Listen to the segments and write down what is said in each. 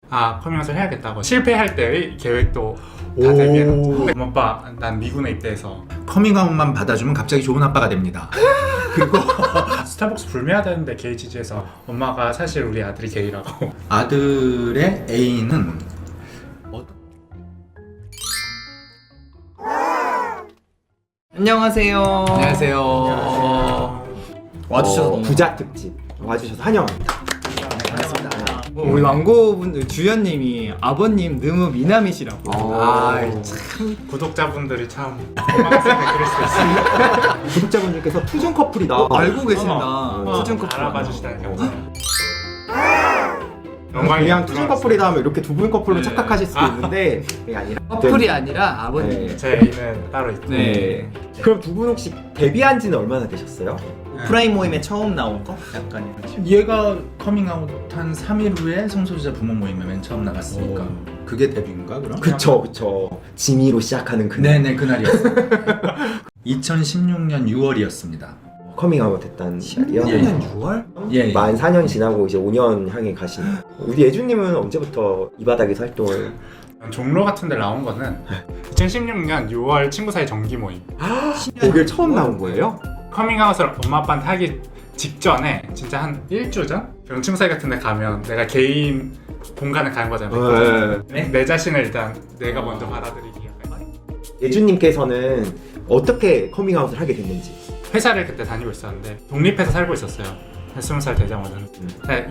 커밍아웃을 해야겠다고 실패할 때의 계획도 다 대비해놨죠. 엄마 아빠 난 미군에 입대해서 커밍아웃만 받아주면 갑자기 좋은 아빠가 됩니다. 그리고 스타벅스 불매해야 되는데 게이지지에서 엄마가 사실 우리 아들이 게이라고. 아들의 애인은 안녕하세요. 안녕하세요. 와주셔서 너무 부자 특집 와주셔서 환영합니다. 우리 왕고분들 주연님이 아버님 너무 미남이시라고. 참 구독자분들이 참 고맙습니다. 그럴 수 있어요. 구독자분들께서 투준 커플이다. 알고 계신다. 투준 커플 알아봐 주시다니 감사해요. 그냥 투준 커플이다 하면 이렇게 두 분 커플로 네. 착각하실 수도 있는데 그게 아니라 커플이 아니라 아버님. 네. 제 애인은 따로 있고. 네. 그럼 두 분 혹시 데뷔한 지는 얼마나 되셨어요? 오프라인 모임에 처음 나온 거? 약간 이런 식으로. 얘가 커밍아웃 한 3일 후에 성소수자 부모 모임에 맨 처음 나갔으니까 오. 그게 데뷔인가 그럼? 그쵸. 지미로 시작하는 그날. 네네 그날이었어요. 2016년 6월이었습니다. 커밍아웃 했다는 날이요? 16년 6월? 예. 만 4년 지나고 이제 5년 향해 가신. 우리 예주님은 언제부터 이 바닥에서 활동을? 종로 같은 데 나온 거는 2016년 6월 친구 사이 정기 모임. 거길 처음 나온 거예요? 커밍아웃을 엄마 아빠한테 하기 직전에 진짜 한 일주 전? 그런 친구 사이 같은 데 가면 내가 개인 공간을 가는 거잖아요. 내 자신을 일단 내가 먼저 받아들이기. 예주님께서는 어떻게 커밍아웃을 하게 됐는지. 회사를 그때 다니고 있었는데 독립해서 살고 있었어요. 20살 되자마자는.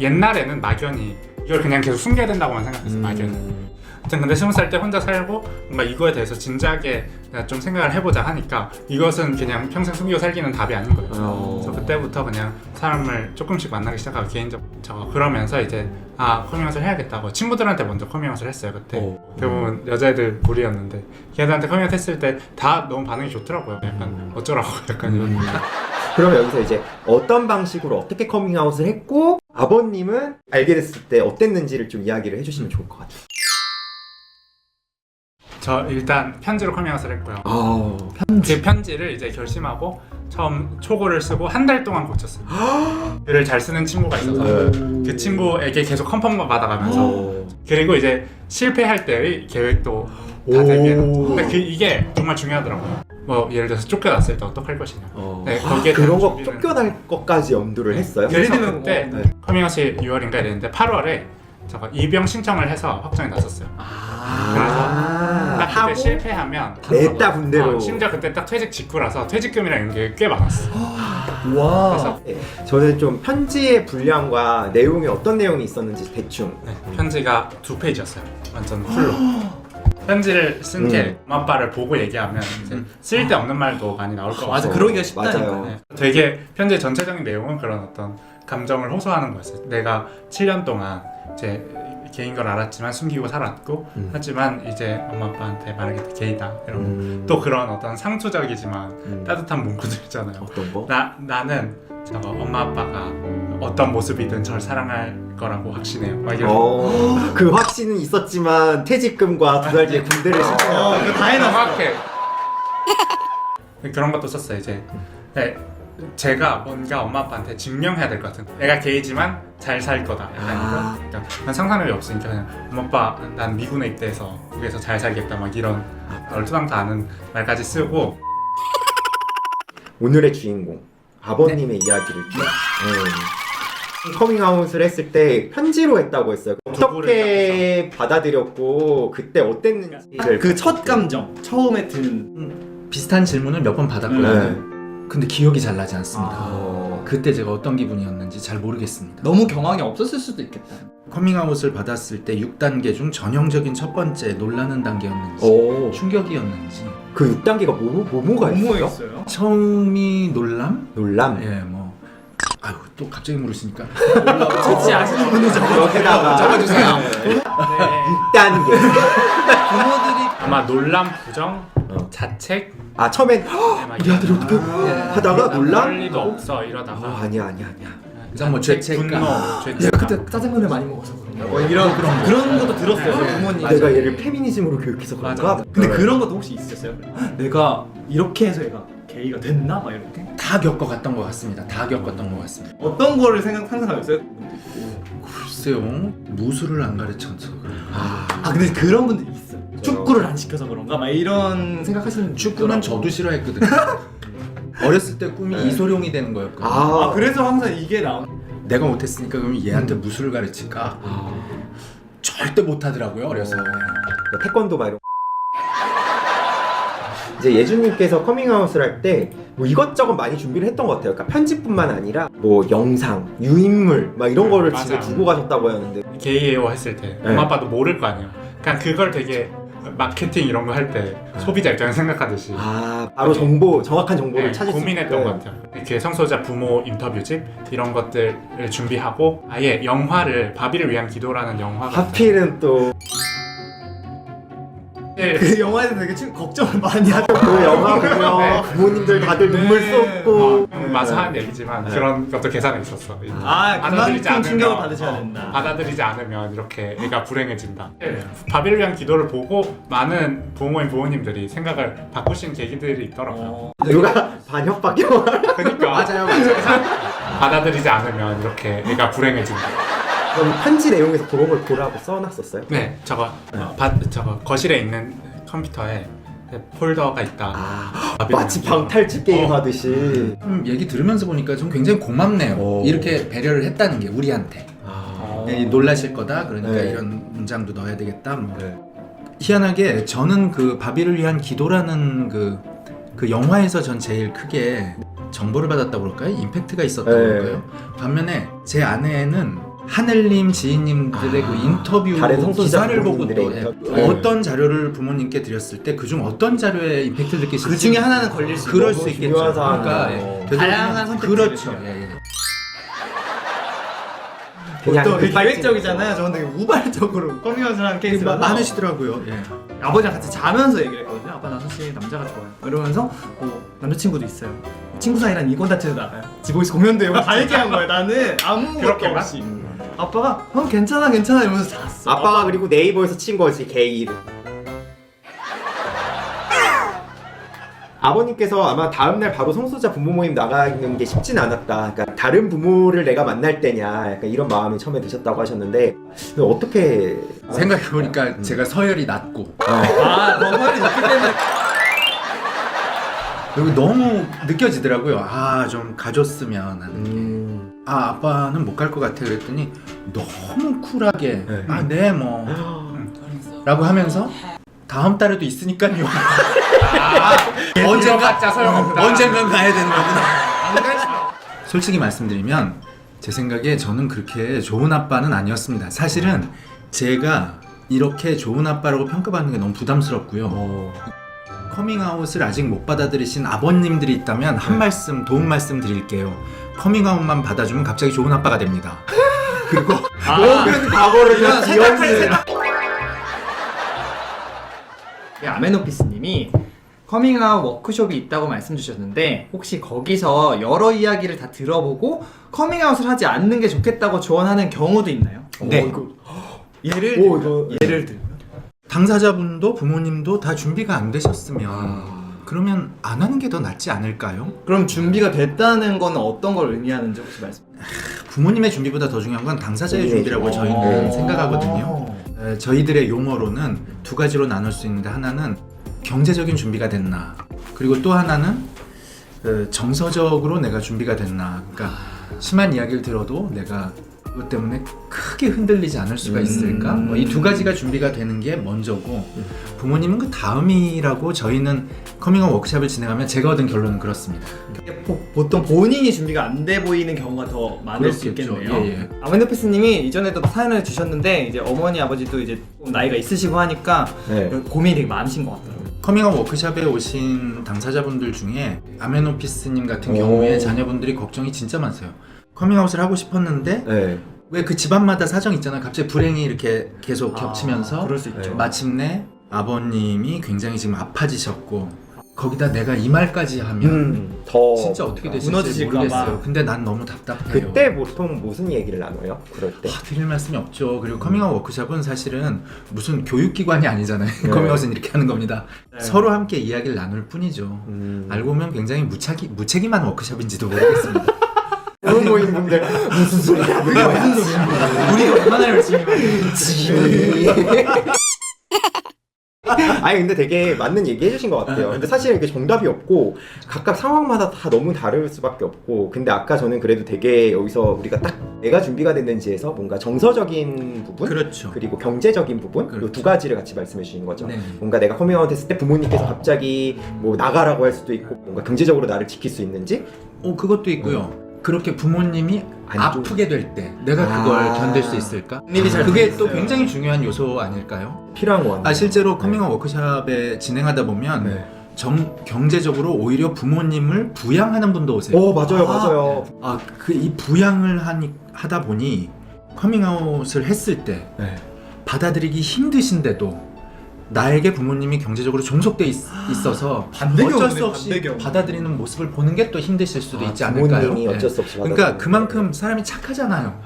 옛날에는 막연히 이걸 그냥 계속 숨겨야 된다고만 생각했어요. 막연히. 아무튼 근데 20살 때 혼자 살고 뭔가 이거에 대해서 진지하게 내가 좀 생각을 해보자 하니까 이것은 그냥 평생 숨기고 살기는 답이 아닌 거예요. 그래서 그때부터 그냥 사람을 조금씩 만나기 시작하고 개인적으로 그러면서 이제 커밍아웃을 해야겠다고 친구들한테 먼저 커밍아웃을 했어요. 그때 대부분 여자애들 무리였는데 걔들한테 커밍아웃 했을 때 다 너무 반응이 좋더라고요. 약간 어쩌라고 약간 이런. 그러면 여기서 이제 어떤 방식으로 어떻게 커밍아웃을 했고 아버님은 알게 됐을 때 어땠는지를 좀 이야기를 해주시면 좋을 것 같아요. 저 일단 편지로 커밍아웃을 했고요. 그 편지를 이제 결심하고 처음 초고를 쓰고 한 달 동안 고쳤어요. 글을 잘 쓰는 친구가 있어서 그 친구에게 계속 컨펌만 받아가면서 그리고 이제 실패할 때의 계획도 다 대비해놨죠. 근데 이게 정말 중요하더라고요. 뭐 예를 들어서 쫓겨났을 때 어떡할 것이냐. 네, 거기에 그런 거 준비를- 쫓겨날 것까지 염두를 했어요? 그래서 예를 들면 그때 커밍아웃이 6월인가 이랬는데 8월에 저거 입영 신청을 해서 확정이 났었어요. 딱 그때 실패하면 냈다 군대로. 심지어 그때 딱 퇴직 직후라서 퇴직금이랑 이런 게 꽤 많았어. 와. 그래서 저는 좀 편지의 분량과 내용이 어떤 내용이 있었는지 대충. 편지가 2페이지였어요. 완전 풀로. 편지를 쓴 게 엄마 아빠를 보고 얘기하면 이제 쓸데없는 말도 많이 나올 것 같아요. 맞아, 그러기가 쉽다니까. 맞아요. 네. 되게 편지의 전체적인 내용은 그런 어떤 감정을 호소하는 거였어요. 내가 7년 동안 이제 개인 걸 알았지만 숨기고 살았고 하지만 이제 엄마 아빠한테 말하기 게이다 이런 또 그런 어떤 상투적이지만 따뜻한 문구들 있잖아요. 어떤 거? 나는 저거 엄마 아빠가 어떤 모습이든 절 사랑할 거라고 확신해요. 막 이런. 그 확신은 있었지만 퇴직금과 2달 뒤에 군대를 신청했다. 이거 다 해놨어. 정확해. 그런 것도 썼어요. 이제 네, 제가 뭔가 엄마 아빠한테 증명해야 될 것 같은. 내가 게이지만 잘 살 거다. 약간 이거. 그러니까 난 상상력이 없으니까 그냥 엄마 아빠 난 미군에 입대해서 거기서 잘 살겠다. 막 이런 얼토당토 않은 말까지 쓰고. 오늘의 주인공 아버님의 이야기를 좀. 커밍아웃을 했을 때 편지로 했다고 했어요. 어떻게 받아들였고 그때 어땠는지. 그 첫 감정, 처음에 드는 비슷한 질문을 몇 번 받았거든요. 근데 기억이 잘 나지 않습니다. 그때 제가 어떤 기분이었는지 잘 모르겠습니다. 너무 경황이 없었을 수도 있겠다. 커밍아웃을 받았을 때 6단계 중 전형적인 첫 번째 놀라는 단계였는지 충격이었는지 그 6단계가 뭐가 있어요? 있어요? 처음이 놀람? 놀람. 예, 뭐 아유 또 갑자기 물으시니까 혹시 아시는 분은 여기다가 적어주세요. 6단계. 부모들이 아마 놀람, 부정, 자책. 처음엔 막 우리 아들이 어떻게 하다가 그럴 놀람? 리도 없어 이러다가 아니야. 그래서 뭐 죄책감. 분노, 죄책감. 내가 그때 짜장면을 많이 먹어서 그런가? 그런 것도 들었어요. 부모님. 내가 얘를 페미니즘으로 교육해서 그런가? 근데 그런 것도 혹시 있으셨어요? 내가 이렇게 해서 얘가 게이가 됐나? 막 이렇게 다 겪어갔던 것 같습니다. 다 겪었던 것 같습니다. 어떤 거를 상상하셨어요? 글쎄요, 무술을 안 가르쳐서 아 근데 그런 분들 있어. 축구를 안 시켜서 그런가? 막 이런 생각하시는 분들 축구는 있더라고. 저도 싫어했거든요. 어렸을 때 꿈이 이소룡이 되는 거였거든요. 아 그래서 항상 이게 나온. 내가 못했으니까 그럼 얘한테 무술을 가르칠까? 절대 못하더라고요, 어려서. 태권도 막 이런 이제 예준님께서 커밍아웃을 할 때 뭐 이것저것 많이 준비를 했던 것 같아요. 그러니까 편집뿐만 아니라 뭐 영상, 유인물 막 이런 거를 맞아. 집에 두고 가셨다고 하는데 게이에요 했을 때 네. 엄마 아빠도 모를 거 아니에요. 그냥 그걸 되게 마케팅 이런 거 할 때 소비자 입장에 생각하듯이 바로 정보, 정확한 정보를 네, 찾을 수 고민했던 있게. 것 같아요. 이렇게 성소자 부모 인터뷰집 이런 것들을 준비하고 아예 영화를 바비를 위한 기도라는 영화가 하필은 또 그 영화에서 되게 걱정을 많이 하죠. 그 영화 보면 네. 부모님들 다들 눈물 네. 쏟고 맞아 하는 얘기지만 네. 그런 것도 계산에 있었어. 아 받아들이지 그만큼 않으면, 충격을 받으셔야 된다. 받아들이지 않으면 이렇게 애가 불행해진다. 바비를 위한 기도를 보고 많은 부모님들이 생각을 바꾸신 계기들이 있더라고요. 누가 반협밖에 안 그러니까 맞아요. 받아들이지 않으면 이렇게 애가 불행해진다. 그럼 편지 내용에서 그런 걸 보라고 써놨었어요? 네, 저거 저거 거실에 있는 컴퓨터에 폴더가 있다. 마치 방탈출 게임 하듯이 얘기 들으면서 보니까 좀 굉장히 고맙네요. 오. 이렇게 배려를 했다는 게 우리한테. 놀라실 거다. 그러니까 네. 이런 문장도 넣어야 되겠다. 뭐. 네. 희한하게 저는 그 바비를 위한 기도라는 그 영화에서 전 제일 크게 정보를 받았다고 그럴까요? 임팩트가 있었다고 네. 그럴까요? 반면에 제 아내는 하늘님 지인님들의 그 인터뷰 다른 성소자 기사를 보고 또 부모님들의 인터뷰. 어떤 자료를 부모님께 드렸을 때 그중 어떤 자료에 임팩트를 느끼실지 그 중에 하나는 걸릴 수 그럴 있고. 수 있겠죠. 중요한 사안이에요. 그러니까 되도록이면 다양한 선택지를 그렇죠. 주면. 예, 예. 그냥 또 그 계획적이잖아요. 저는 되게 우발적으로 커밍아웃을 하는 케이스라서 많으시더라고요. 예. 아버지랑 같이 자면서 얘기를 했거든요. 아빠 나 사실 남자가 좋아요. 이러면서 남자친구도 있어요. 친구 사이란 이권 다트도 나가요. 지보이스 공연도 이거 다 얘기한 거예요. 나는 아무것도 그렇게만? 없이. 아빠가 괜찮아 이러면서 잤어. 아빠가 그리고 네이버에서 친 거지 게이를. 아버님께서 아마 다음날 바로 성소자 부모 모임 나가는 게 쉽진 않았다. 그러니까 다른 부모를 내가 만날 때냐 약간 이런 마음이 처음에 드셨다고 하셨는데 근데 어떻게 생각해보니까 제가 서열이 낮고 덩어리 있기 때문에 그리고 너무 느껴지더라고요. 좀 가줬으면 하는 게. 아빠는 못 갈 것 같아 그랬더니 너무 쿨하게 네 뭐 라고 하면서 다음 달에도 있으니까요. 가짜 소용없다. 언젠간 가야 되는 거구나. 솔직히 말씀드리면 제 생각에 저는 그렇게 좋은 아빠는 아니었습니다. 사실은 제가 이렇게 좋은 아빠라고 평가받는 게 너무 부담스럽고요. 커밍아웃을 아직 못 받아들이신 아버님들이 있다면 한 말씀, 도움 말씀 드릴게요. 커밍아웃만 받아주면 갑자기 좋은 아빠가 됩니다. 그리고 모든 과거를 다 기억을 아메노피스님이 커밍아웃 워크숍이 있다고 말씀 주셨는데 혹시 거기서 여러 이야기를 다 들어보고 커밍아웃을 하지 않는 게 좋겠다고 조언하는 경우도 있나요? 네. 예를 들면 당사자분도 부모님도 다 준비가 안 되셨으면 그러면 안 하는 게 더 낫지 않을까요? 그럼 준비가 됐다는 건 어떤 걸 의미하는지 혹시 말씀? 부모님의 준비보다 더 중요한 건 당사자의 준비라고 저희는 생각하거든요. 저희들의 용어로는 두 가지로 나눌 수 있는데 하나는 경제적인 준비가 됐나 그리고 또 하나는 정서적으로 내가 준비가 됐나. 그러니까 심한 이야기를 들어도 내가 그것 때문에 크게 흔들리지 않을 수가 있을까? 이 두 가지가 준비가 되는 게 먼저고 부모님은 그 다음이라고 저희는 커밍아웃 워크숍을 진행하면 제가 얻은 결론은 그렇습니다. 보통 본인이 준비가 안 돼 보이는 경우가 더 많을 수 그렇겠죠. 있겠네요. 예. 아메노피스님이 이전에도 사연을 주셨는데 이제 어머니 아버지도 이제 나이가 있으시고 하니까 네. 고민이 되게 많으신 것 같더라고요. 커밍아웃 워크숍에 오신 당사자분들 중에 아메노피스님 같은 경우에 자녀분들이 걱정이 진짜 많으세요. 커밍아웃을 하고 싶었는데 네. 왜 그 집안마다 사정 있잖아요. 갑자기 불행이 이렇게 계속 겹치면서 그럴 수 있죠. 마침내 아버님이 굉장히 지금 아파지셨고 거기다 내가 이 말까지 하면 더 진짜 어떻게 되실지 무너지실까 봐. 모르겠어요. 근데 난 너무 답답해요. 그때 보통 무슨 얘기를 나눠요? 그럴 때. 드릴 말씀이 없죠. 그리고 커밍아웃 워크숍은 사실은 무슨 교육기관이 아니잖아요. 네. 커밍아웃은 이렇게 하는 겁니다. 네. 서로 함께 이야기를 나눌 뿐이죠. 알고 보면 굉장히 무책임한 워크숍인지도 모르겠습니다. 부모님 분들 무슨 소리야? 무슨 소리야? 우리가 얼마나 열심히 하는지. 아니 근데 되게 맞는 얘기 해주신 것 같아요. 근데 사실 이게 정답이 없고 각각 상황마다 다 너무 다를 수밖에 없고, 근데 아까 저는 그래도 되게 여기서 우리가 딱 내가 준비가 됐는지에서 뭔가 정서적인 부분, 그렇죠. 그리고 경제적인 부분, 그렇죠. 이 두 가지를 같이 말씀해 주신 거죠. 네. 뭔가 내가 커밍아웃 했을 때 부모님께서 갑자기 뭐 나가라고 할 수도 있고, 뭔가 경제적으로 나를 지킬 수 있는지. 그것도 있고요. 그렇게 부모님이 안 좋은- 아프게 될 때 내가 그걸 견딜 수 있을까? 독립이 잘 그게 돼 또 있어요. 굉장히 중요한 요소 아닐까요? 필요한 거 같아요. 실제로 커밍아웃 워크숍에 진행하다 보면 네. 경제적으로 오히려 부모님을 부양하는 분도 오세요. 맞아요, 맞아요. 이 부양을 하다 보니 커밍아웃을 했을 때 네. 받아들이기 힘드신데도 나에게 부모님이 경제적으로 종속돼 있어서 반대경우네, 어쩔 수 없이 반대경우. 받아들이는 모습을 보는 게 또 힘드실 수도 있지 않을까요? 부모님이 네. 어쩔 수 없이 그러니까 받아들이는 그만큼 사람이 착하잖아요.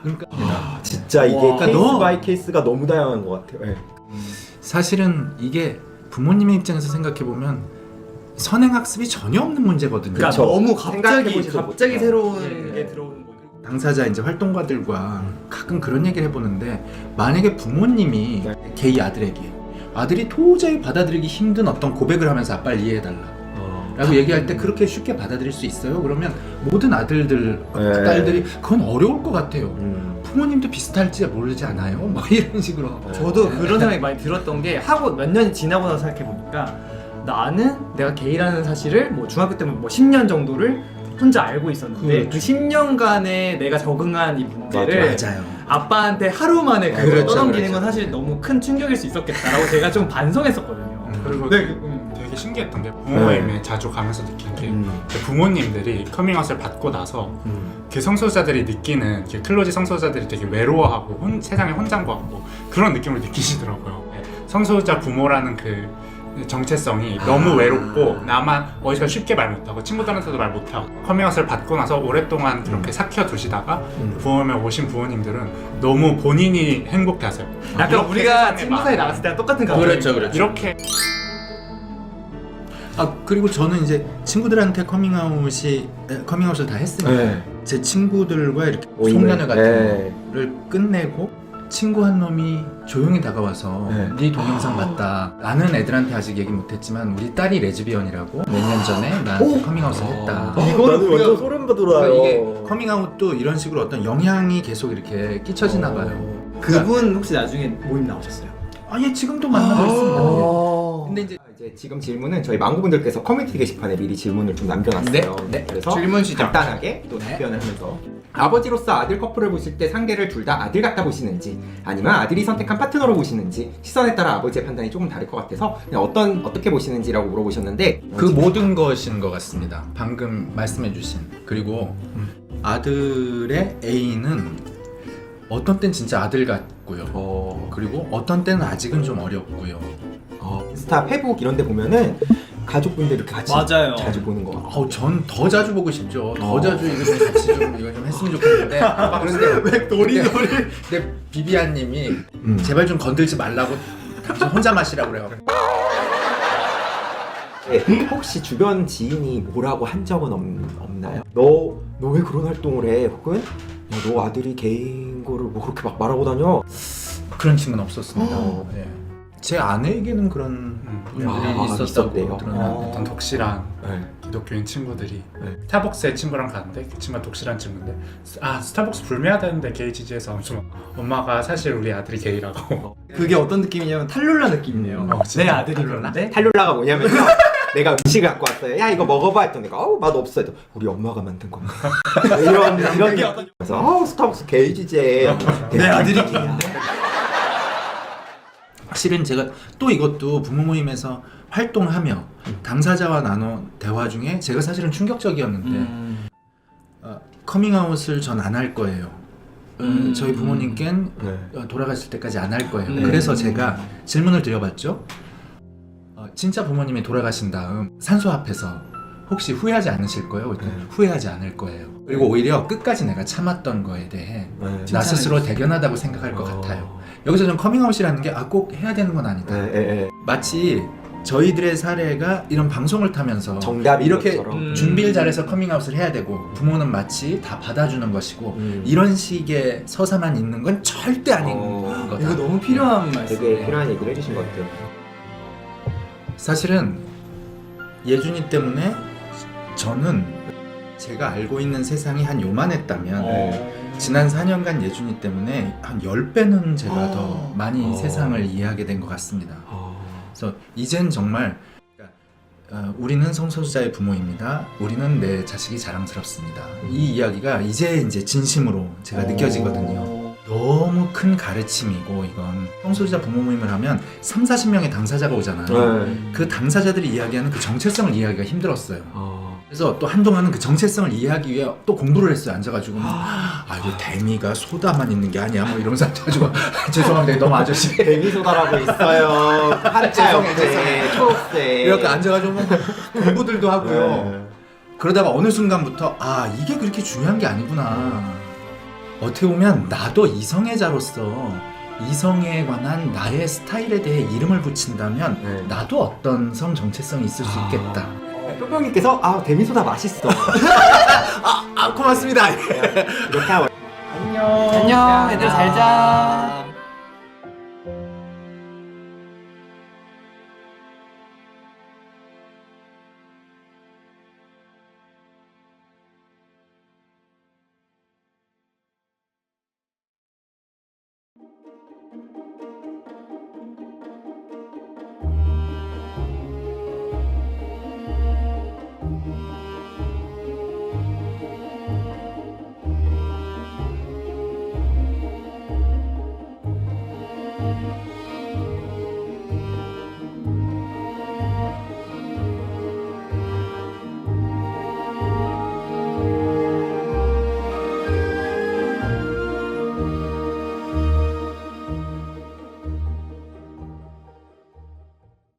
그러니까 진짜 이게 와. 케이스 너- 바이 케이스가 너무 다양한 것 같아요. 네. 사실은 이게 부모님의 입장에서 생각해 보면 선행학습이 전혀 없는 문제거든요. 그러니까 그쵸. 너무 생각해보지도 갑자기 못해요. 새로운 예. 게 들어오는 거. 당사자 이제 활동가들과 가끔 그런 얘기를 해보는데, 만약에 부모님이 네. 게이 아들에게 아들이 도저히 받아들이기 힘든 어떤 고백을 하면서 아빠를 이해해달라 라고 얘기할 때 그렇게 쉽게 받아들일 수 있어요? 그러면 모든 아들들, 네. 딸들이 그건 어려울 것 같아요. 음. 부모님도 비슷할지 모르지 않아요? 뭐 이런 식으로. 저도 그런 생각이 많이 들었던 게, 하고 몇 년이 지나고 나서 생각해 보니까 나는 내가 게이라는 사실을 뭐 중학교 때면 뭐 10년 정도를 혼자 알고 있었는데, 그 10년간에 내가 적응한 이 문제를 맞아요. 아빠한테 하루 만에 그걸 그렇죠, 떠넘기는 그렇죠. 건 사실 너무 큰 충격일 수 있었겠다라고 제가 좀 반성했었거든요. 그리고 네, 되게 신기했던 게 부모 모임에 자주 가면서 느낀 게 부모님들이 커밍아웃을 받고 나서 그 성소자들이 느끼는, 그 클로즈 성소자들이 되게 외로워하고 세상에 혼자인 것 같고 그런 느낌을 느끼시더라고요. 네. 성소자 부모라는 그 정체성이 너무 외롭고 나만 어디서 쉽게 말 못하고 친구들한테도 말 못하고, 커밍아웃을 받고 나서 오랫동안 그렇게 삭혀 두시다가 부모님에 오신 부모님들은 너무 본인이 행복해하세요. 약간 이렇게 우리가 세상에 친구 사이 많은- 나갔을 때랑 똑같은 감정. 그렇죠, 그렇죠. 이렇게 그리고 저는 이제 친구들한테 커밍아웃을 다 했으니까 네. 제 친구들과 이렇게 모임을. 송년회 같은 네. 거를 끝내고 친구 한 놈이 조용히 다가와서 네 동영상 봤다. 나는 애들한테 아직 얘기 못했지만 우리 딸이 레즈비언이라고 몇 년 전에 나한테 커밍아웃을 했다. 이거는 나는 완전 소름 돋아요. 이게 커밍아웃도 이런 식으로 어떤 영향이 계속 이렇게 끼쳐지나 봐요. 그분 혹시 나중에 모임 나오셨어요? 예, 지금도 만나고 있습니다. 근데 이제 지금 질문은 저희 망구분들께서 커뮤니티 게시판에 미리 질문을 좀 남겨놨어요. 네. 그래서 질문 시작. 간단하게 또 답변을 하면서, 아버지로서 아들 커플을 보실 때 상대를 둘 다 아들 같다 보시는지, 아니면 아들이 선택한 파트너로 보시는지, 시선에 따라 아버지의 판단이 조금 다를 것 같아서 그냥 어떻게 보시는지라고 물어보셨는데, 그 모든 것인 것 같습니다. 방금 말씀해주신. 그리고 아들의 A는 어떤 땐 진짜 아들 같고요. 그리고 어떤 때는 아직은 좀 어렵고요. 인스타 페북 이런 데 보면은 가족분들 이렇게 같이 맞아요. 자주 보는 거 같아요. 전 더 자주 보고 싶죠. 더 자주 이거 좀 같이 좀 이거 좀 했으면 좋겠는데. 그런데 왜 도리도리? 근데 비비안님이 제발 좀 건들지 말라고 당신 혼자 마시라고 그래요. 네, 혹시 주변 지인이 뭐라고 한 적은 없나요? 너 왜 그런 활동을 해? 혹은 야, 너 아들이 게이인 거를 뭐 그렇게 막 말하고 다녀? 그런 친구는 없었습니다. 예. 제 아내에게는 그런 분들이 있었다고 있었대요. 들었는데. 어떤 독실한 네. 기독교인 친구들이 네. 스타벅스에 친구랑 갔는데 그 친구가 독실한 친구인데, 스타벅스 불매하다는데 게이 지지해서 엄마가 사실 우리 아들이 게이라고. 그게 어떤 느낌이냐면 탈룰라 느낌이네요. 진짜? 내 아들이 그러는데 탈룰라가 뭐냐면요. 내가 음식을 갖고 왔어요. 야 이거 먹어봐 했더니 내가 맛 없어 해도 우리 엄마가 만든 건가? 이런 그래서 스타벅스 게이 지지해. 내 아들이 게이야. 실은 제가 또 이것도 부모 모임에서 활동하며 당사자와 나눈 대화 중에 제가 사실은 충격적이었는데 커밍아웃을 전 안 할 거예요. 저희 부모님께는 돌아가실 때까지 안 할 거예요. 그래서 제가 질문을 드려봤죠. 진짜 부모님이 돌아가신 다음 산소 앞에서 혹시 후회하지 않으실 거예요? 그랬더니 후회하지 않을 거예요. 그리고 오히려 끝까지 내가 참았던 거에 대해 나 스스로 대견하다고 생각할 것 같아요. 여기서 좀 커밍아웃이라는 게 꼭 해야 되는 건 아니다. 마치 저희들의 사례가 이런 방송을 타면서 정답인 이렇게 것처럼. 준비를 잘해서 커밍아웃을 해야 되고 부모는 마치 다 받아주는 것이고 이런 식의 서사만 있는 건 절대 아닌 거다. 이거 너무 필요한 되게 말씀이에요. 필요한 얘기를 해주신 것 같아요. 사실은 예준이 때문에 저는 제가 알고 있는 세상이 한 요만했다면 지난 4년간 예준이 때문에 한 10배는 제가 더 많이 세상을 이해하게 된 것 같습니다. 그래서 이젠 정말 우리는 성소수자의 부모입니다. 우리는 내 자식이 자랑스럽습니다. 이 이야기가 이제 진심으로 제가 느껴지거든요. 너무 큰 가르침이고 이건 성소수자 부모 모임을 하면 3, 40명의 당사자가 오잖아요. 그 당사자들이 이야기하는 그 정체성을 이해하기가 힘들었어요. 그래서 또 한동안은 그 정체성을 이해하기 위해 또 공부를 했어요. 앉아가지고 이거 데미가 소다만 있는 게 아니야 뭐 이러면서 앉아가지고 죄송합니다. 너무 아저씨 데미소다라고 있어요. 한자 역대, 초록색. 이렇게 앉아가지고 막 공부들도 하고요. 그러다가 어느 순간부터 이게 그렇게 중요한 게 아니구나. 어떻게 보면 나도 이성애자로서 이성에 관한 나의 스타일에 대해 이름을 붙인다면 나도 어떤 성 정체성이 있을 수 있겠다. 뿅뿅님께서 데미소다 맛있어. 고맙습니다. 이렇게 하고 안녕, 애들 잘 자.